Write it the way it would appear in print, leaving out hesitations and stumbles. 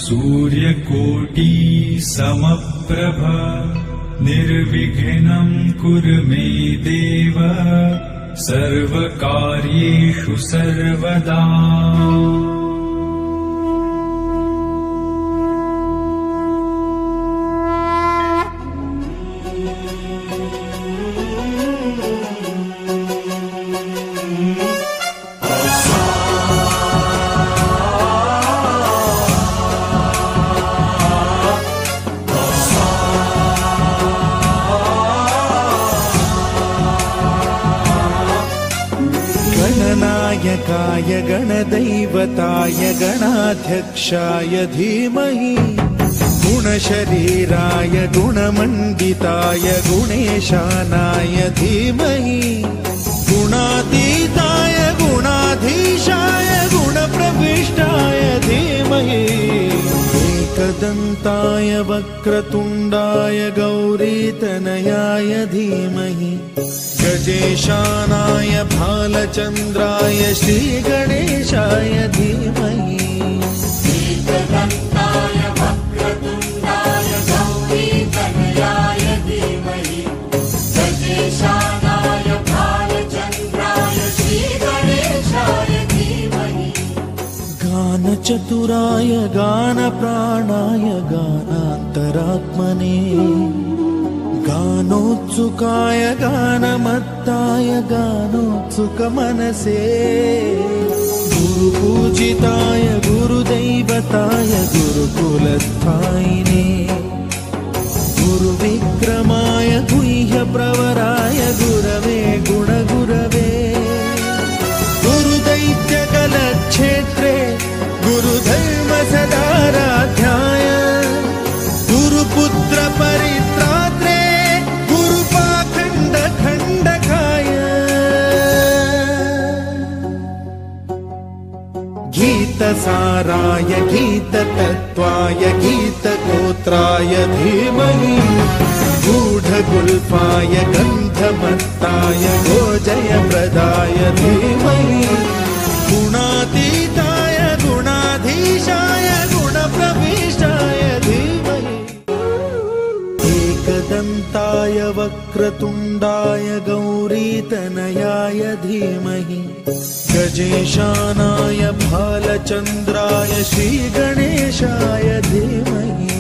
सूर्यकोटि समप्रभ निर्विघ्नं कुरु मे देव सर्वकार्येषु सर्वदा। गणनायकाय गणदैवताय गणाध्यक्षाय धीमहि गुणशरीराय गुणमण्डिताय गुणेशानाय धीमहि गुणातीताय गुणाधीशाय गुणप्रविष्टाय धीमहि एकदन्ताय वक्रतुण्डाय गौरीतनयाय धीमहि गजेशानाय भालचन्द्राय श्रीगणेशाय धीमहि एकदन्ताय वक्रतुण्डाय गौरीतनयाय धीमहि गजेशानाय भालचन्द्राय श्रीगणेशाय धीमहि गानचतुराय गानप्राणाय गानान्तरात्मने गानोत्सुकाय गानमत्ताय गानोत्सुकमनसे गुरुपूजिताय गुरुदैवताय गुरुकुलस्थायिने गुरुविक्रमाय गुह्यप्रवराय गुरवे गुणगुरवे गुरुदैत्यकलक्षेत्रे गुरुधर्मसदाराध्याय गुरुपुत्र परित्रात्रे गीतसाराय गीततत्त्वाय गीतगोत्राय धीमहि गूढगुल्फाय गन्धमत्ताय गोजयप्रदाय धीमहि गुणातीताय गुणाधीशाय गुणप्रविष्टाय धीमहि एकदन्ताय वक्रतुण्डाय गौरीतनयाय धीमहि गजेशानाय भालचन्द्राय श्रीगणेशाय धीमहि।